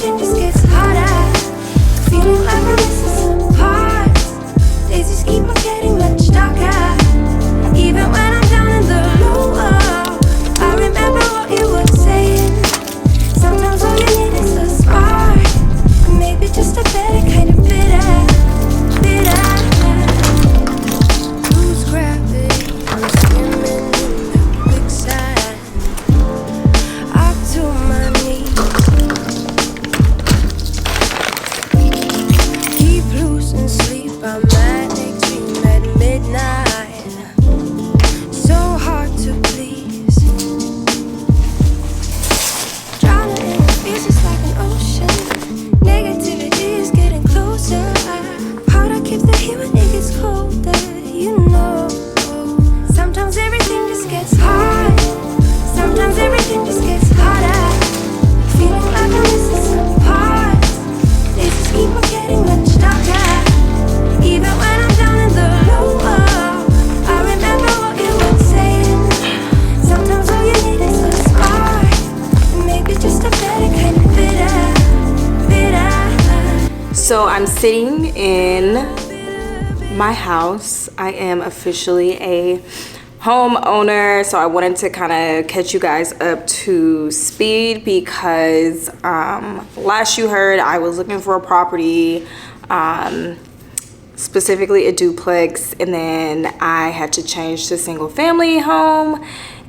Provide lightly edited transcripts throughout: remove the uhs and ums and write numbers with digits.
everything just gets harder. Feeling like I'm missing some parts. Days just keep on getting much darker. Even when I'm down in the lower, I remember what you were saying. Sometimes all you need is a spark, or maybe just a better kind of bitter. Lose gravity, I'm swimming in the quicksand. Up to my knees. Keep losing sleep, I'm manic dream at midnight. So hard to please. Drowning in the fears just like an ocean. Negativity is getting closer. Hard to keep the heat when it gets colder, you know. Sometimes everything just gets hard. Sometimes everything just gets harder. Feeling like I'm missing some parts. They just keep on getting much darker. Even when I'm down in the lower, I remember what you were saying. Sometimes all you need is a spark, and maybe just a better kind of bitter. So I'm sitting in my house. I am officially a homeowner, so I wanted to kind of catch you guys up to speed because last you heard I was looking for a property, specifically a duplex, and then I had to change to single family home,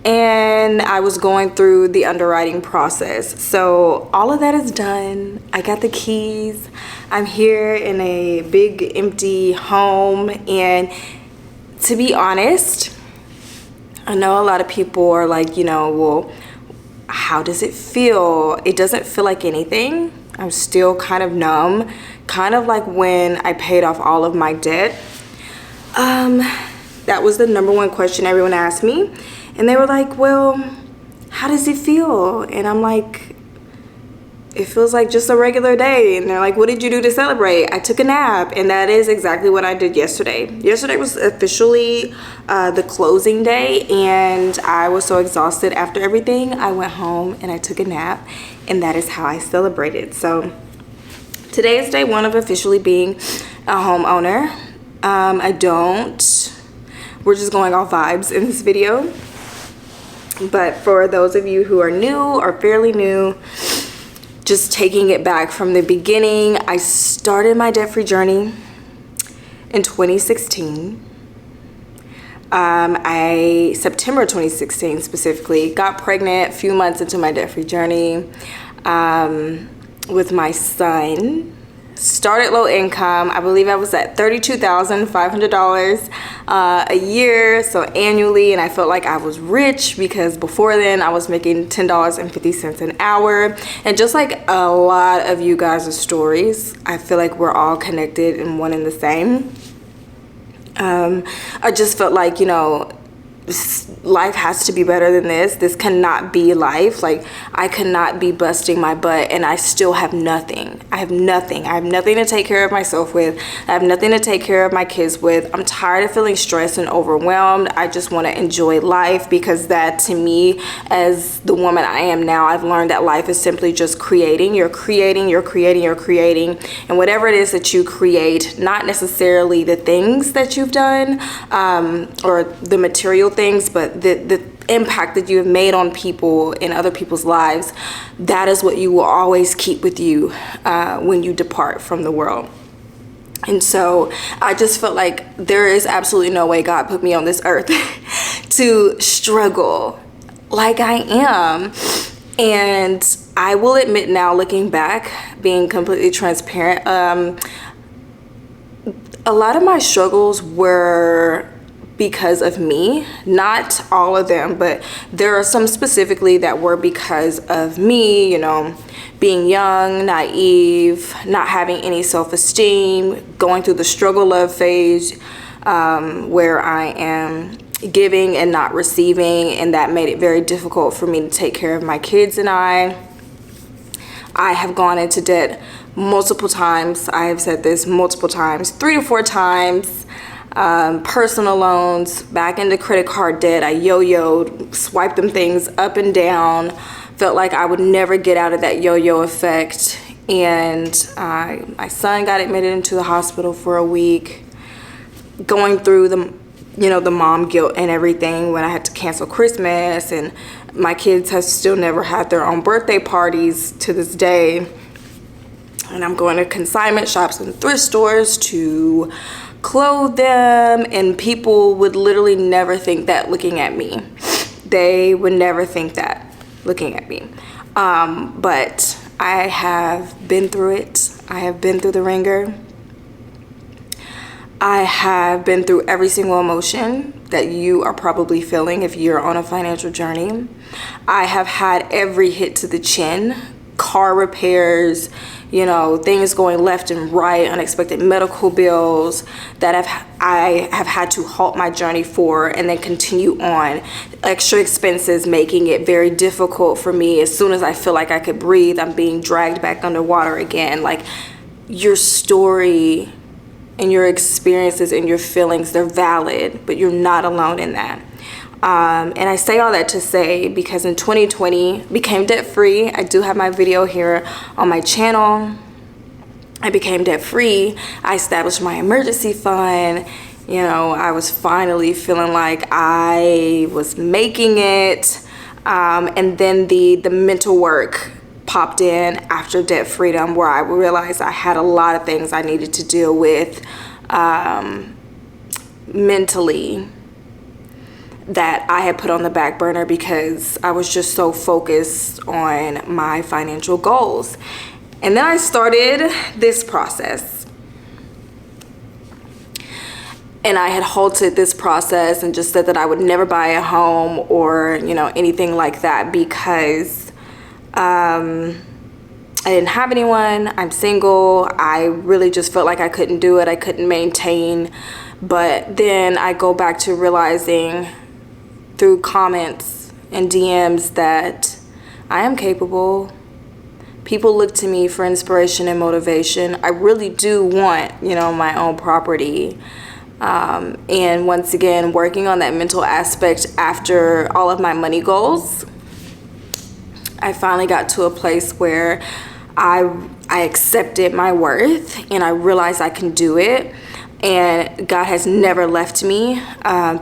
and I was going through the underwriting process. So all of that is done. I got the keys. I'm here in a big empty home, and to be honest, I know a lot of people are like, you know, well, how does it feel? It doesn't feel like anything. I'm still kind of numb, kind of like when I paid off all of my debt. That was the number one question everyone asked me. And they were like, well, how does it feel? And I'm like, it feels like just a regular day. And they're like, what did you do to celebrate? I took a nap. And that is exactly what I did yesterday. Yesterday was officially the closing day, and I was so exhausted after everything. I went home and I took a nap, and that is how I celebrated. So today is day one of officially being a homeowner. We're just going off vibes in this video. But for those of you who are new or fairly new, just taking it back from the beginning, I started my debt-free journey in 2016. September 2016 specifically, got pregnant a few months into my debt-free journey with my son. Started low income. I believe I was at $32,500 a year, so annually, and I felt like I was rich because before then I was making $10.50 an hour. And just like a lot of you guys' stories, I feel like we're all connected and one and the same. I just felt like, you know, life has to be better than this. This cannot be life. Like, I cannot be busting my butt and I still have nothing. I have nothing. I have nothing to take care of myself with. I have nothing to take care of my kids with. I'm tired of feeling stressed and overwhelmed. I just want to enjoy life, because that, to me, as the woman I am now, I've learned that life is simply just creating. You're creating, you're creating, you're creating. And whatever it is that you create, not necessarily the things that you've done or the material things, but the impact that you have made on people in other people's lives, that is what you will always keep with you when you depart from the world. And so I just felt like there is absolutely no way God put me on this earth to struggle like I am. And I will admit now, looking back, being completely transparent, a lot of my struggles were because of me. Not all of them, but there are some specifically that were because of me, you know, being young, naive, not having any self-esteem, going through the struggle love phase, where I am giving and not receiving, and that made it very difficult for me to take care of my kids. And I have gone into debt multiple times. I have said this multiple times, 3 to 4 times. Personal loans, back into credit card debt. I yo-yoed, swiped them things up and down felt like I would never get out of that yo-yo effect. And my son got admitted into the hospital for a week, going through the mom guilt and everything when I had to cancel Christmas, and my kids have still never had their own birthday parties to this day. And I'm going to consignment shops and thrift stores to clothe them, and people would literally never think that looking at me. They would never think that looking at me. But I have been through it. I have been through the ringer. I have been through every single emotion that you are probably feeling if you're on a financial journey. I have had every hit to the chin, car repairs, things going left and right, unexpected medical bills that I have had to halt my journey for and then continue on. Extra expenses making it very difficult for me. As soon as I feel like I could breathe, I'm being dragged back underwater again. Like, your story and your experiences and your feelings, they're valid, but you're not alone in that. And I say all that to say because in 2020, became debt free. I do have my video here on my channel. I became debt free. I established my emergency fund. I was finally feeling like I was making it. And then the mental work popped in after debt freedom, where I realized I had a lot of things I needed to deal with mentally that I had put on the back burner because I was just so focused on my financial goals. And then I started this process. And I had halted this process and just said that I would never buy a home or, anything like that because I didn't have anyone. I'm single. I really just felt like I couldn't do it. I couldn't maintain. But then I go back to realizing through comments and DMs that I am capable. People look to me for inspiration and motivation. I really do want, my own property. And once again, working on that mental aspect after all of my money goals, I finally got to a place where I accepted my worth and I realized I can do it. And God has never left me.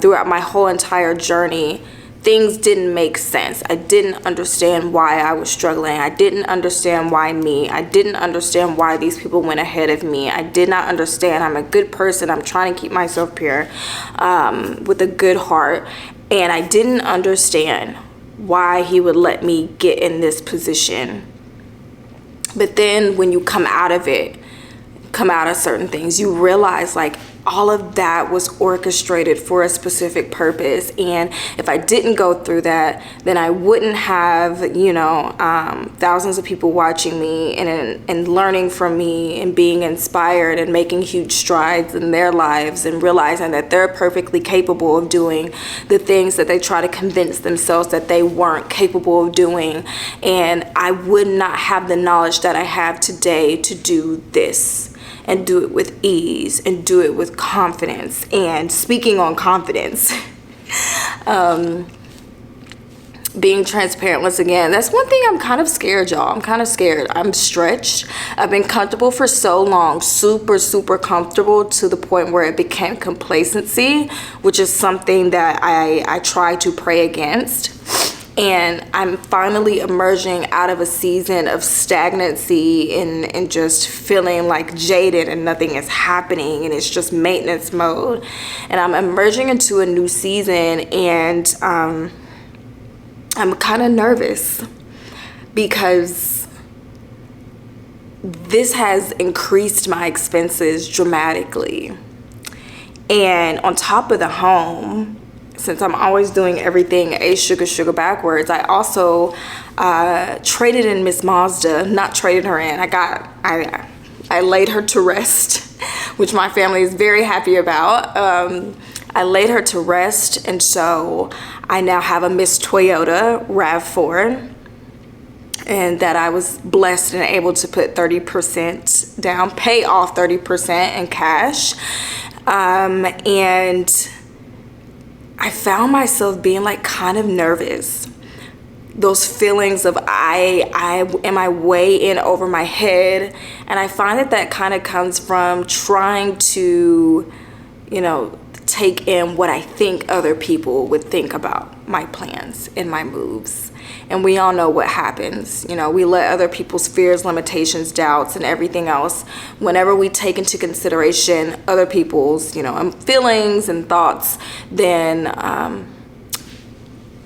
Throughout my whole entire journey, things didn't make sense. I didn't understand why I was struggling. I didn't understand why me. I didn't understand why these people went ahead of me. I did not understand. I'm a good person. I'm trying to keep myself pure with a good heart. And I didn't understand why he would let me get in this position. But then when you come out of it, come out of certain things, you realize like all of that was orchestrated for a specific purpose. And if I didn't go through that, then I wouldn't have, thousands of people watching me and learning from me and being inspired and making huge strides in their lives and realizing that they're perfectly capable of doing the things that they try to convince themselves that they weren't capable of doing. And I would not have the knowledge that I have today to do this and do it with ease and do it with confidence. And speaking on confidence, being transparent once again, that's one thing I'm kind of scared, y'all. I'm kind of scared. I'm stretched. I've been comfortable for so long, super comfortable to the point where it became complacency, which is something that I try to pray against. And I'm finally emerging out of a season of stagnancy and just feeling like jaded and nothing is happening and it's just maintenance mode. And I'm emerging into a new season, and I'm kind of nervous because this has increased my expenses dramatically. And on top of the home, since I'm always doing everything sugar backwards, I also traded in Miss Mazda. Not traded her in. I laid her to rest, which my family is very happy about. I laid her to rest, and so I now have a Miss Toyota RAV4, and that I was blessed and able to put 30% down, pay off 30% in cash, and I found myself being like kind of nervous those feelings of am I way in over my head? And I find that kind of comes from trying to, take in what I think other people would think about my plans and my moves. And we all know what happens. We let other people's fears, limitations, doubts, and everything else. Whenever we take into consideration other people's, feelings and thoughts, then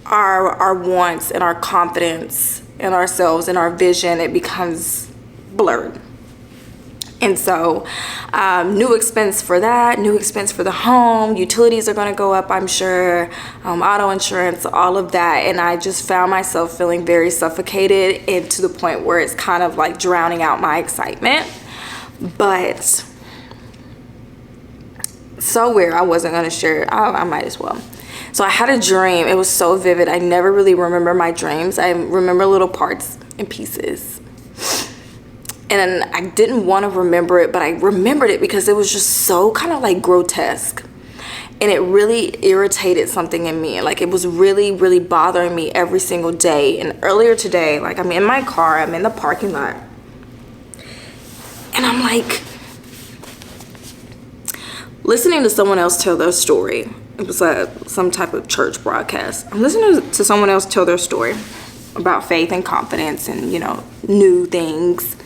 our wants and our confidence in ourselves and our vision, it becomes blurred. And so new expense for that, new expense for the home, utilities are going to go up, I'm sure, auto insurance, all of that. And I just found myself feeling very suffocated, and to the point where it's kind of like drowning out my excitement. But so weird, I wasn't going to share it. I might as well. So I had a dream. It was so vivid. I never really remember my dreams. I remember little parts and pieces. And I didn't want to remember it, but I remembered it because it was just so kind of like grotesque. And it really irritated something in me. Like, it was really, really bothering me every single day. And earlier today, like, I'm in my car, I'm in the parking lot. And I'm like, listening to someone else tell their story. It was some type of church broadcast. I'm listening to someone else tell their story about faith and confidence and, new things.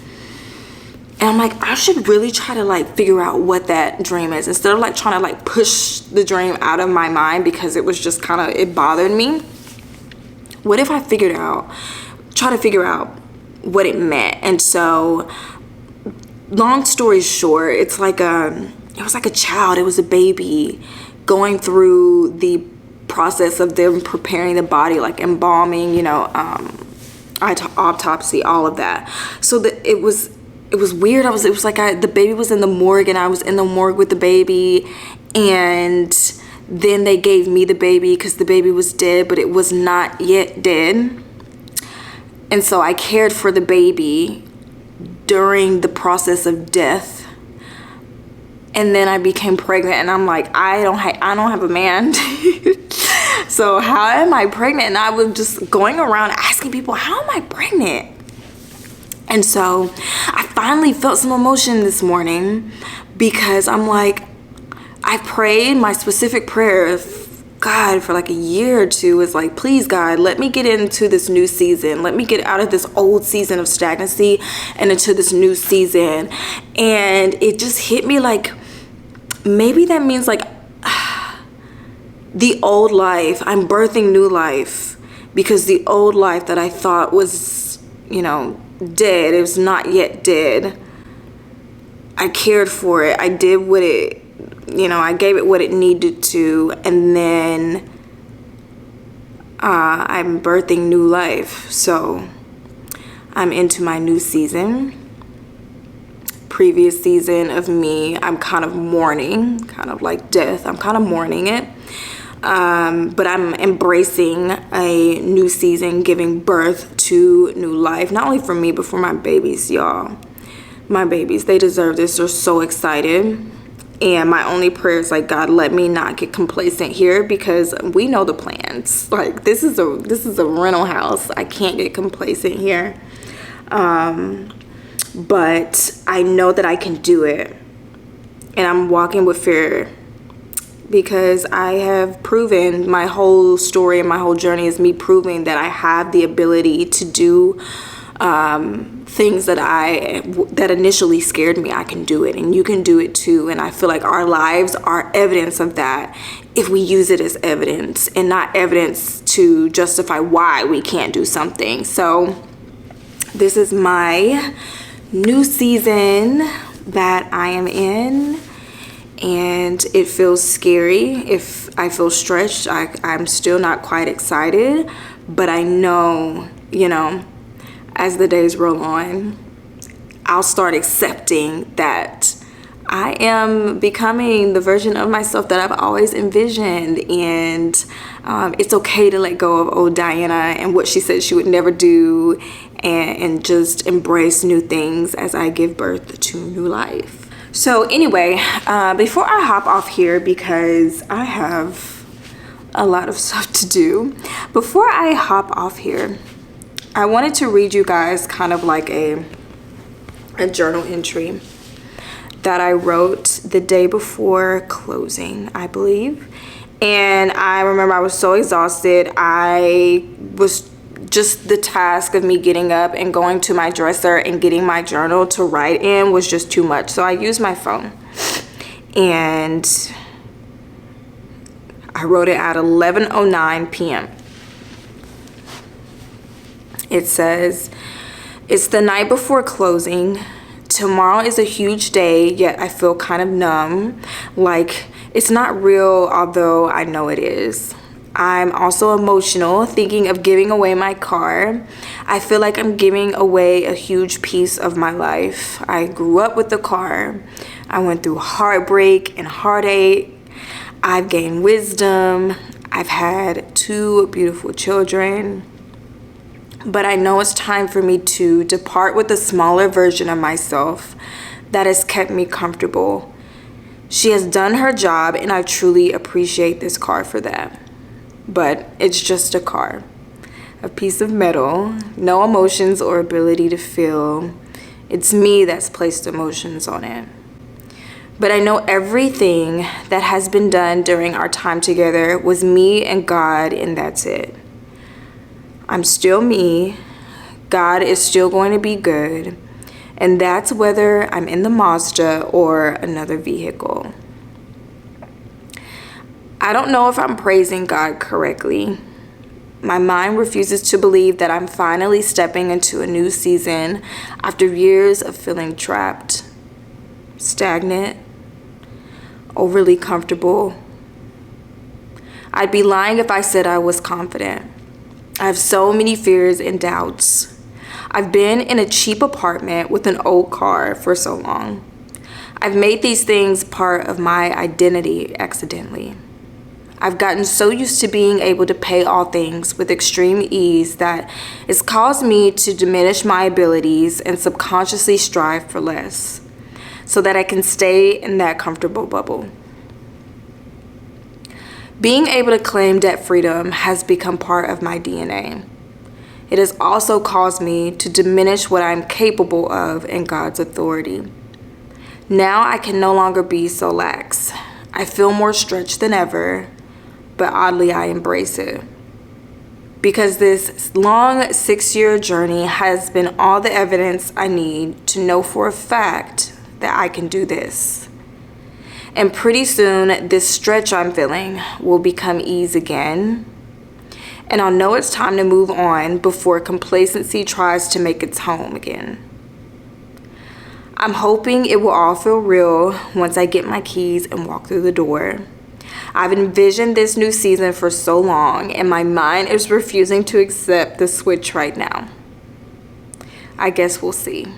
And I'm like, I should really try to like figure out what that dream is, instead of like trying to like push the dream out of my mind because it was just kind of, it bothered me. What if I try to figure out what it meant? And so, long story short, it was like a child, it was a baby going through the process of them preparing the body, like embalming, autopsy, all of that. So that it was weird. It was like the baby was in the morgue, and I was in the morgue with the baby, and then they gave me the baby because the baby was dead, but it was not yet dead. And so I cared for the baby during the process of death. And then I became pregnant, and I'm like, I don't have a man. So how am I pregnant? And I was just going around asking people, how am I pregnant? And so I finally felt some emotion this morning, because I'm like, I prayed my specific prayer, God, for like a year or two, is like, please God, let me get into this new season. Let me get out of this old season of stagnancy and into this new season. And it just hit me like, maybe that means like the old life, I'm birthing new life, because the old life that I thought was, dead, it was not yet dead. I cared for it. I did what it, I gave it what it needed to, and then I'm birthing new life. So I'm into my new season. Previous season of me, I'm kind of mourning, kind of like death. I'm kind of mourning it. But I'm embracing a new season, giving birth to new life, not only for me, but for my babies, y'all. My babies, they deserve this. They're so excited. And my only prayer is like, God, let me not get complacent here, because we know the plans. Like, this is a rental house. I can't get complacent here. But I know that I can do it. And I'm walking with fear, because I have proven, my whole story and my whole journey is me proving that I have the ability to do things that initially scared me. I can do it, and you can do it too. And I feel like our lives are evidence of that, if we use it as evidence and not evidence to justify why we can't do something. So this is my new season that I am in, and it feels scary. If I feel stretched, I'm still not quite excited, but I know, as the days roll on, I'll start accepting that I am becoming the version of myself that I've always envisioned. And it's okay to let go of old Diana and what she said she would never do, and just embrace new things as I give birth to new life. So anyway, before I hop off here, because I have a lot of stuff to do, before I hop off here, I wanted to read you guys kind of like a journal entry that I wrote the day before closing, I believe. And I remember I was so exhausted. I was just, the task of me getting up and going to my dresser and getting my journal to write in was just too much. So I used my phone and I wrote it at 11:09 p.m. It says, "It's the night before closing. Tomorrow is a huge day, yet I feel kind of numb. Like it's not real, although I know it is. I'm also emotional, thinking of giving away my car. I feel like I'm giving away a huge piece of my life. I grew up with the car. I went through heartbreak and heartache. I've gained wisdom. I've had 2 beautiful children. But I know it's time for me to depart with a smaller version of myself that has kept me comfortable. She has done her job, and I truly appreciate this car for that. But it's just a car, a piece of metal, no emotions or ability to feel. It's me that's placed emotions on it. But I know everything that has been done during our time together was me and God, and that's it. I'm still me. God is still going to be good. And that's whether I'm in the Mazda or another vehicle." I don't know if I'm praising God correctly. My mind refuses to believe that I'm finally stepping into a new season after years of feeling trapped, stagnant, overly comfortable. I'd be lying if I said I was confident. I have so many fears and doubts. I've been in a cheap apartment with an old car for so long. I've made these things part of my identity accidentally. I've gotten so used to being able to pay all things with extreme ease that it's caused me to diminish my abilities and subconsciously strive for less so that I can stay in that comfortable bubble. Being able to claim debt freedom has become part of my DNA. It has also caused me to diminish what I'm capable of in God's authority. Now I can no longer be so lax. I feel more stretched than ever, but oddly I embrace it. Because this long 6-year journey has been all the evidence I need to know for a fact that I can do this. And pretty soon, this stretch I'm feeling will become ease again. And I'll know it's time to move on before complacency tries to make its home again. I'm hoping it will all feel real once I get my keys and walk through the door. I've envisioned this new season for so long, and my mind is refusing to accept the switch right now. I guess we'll see.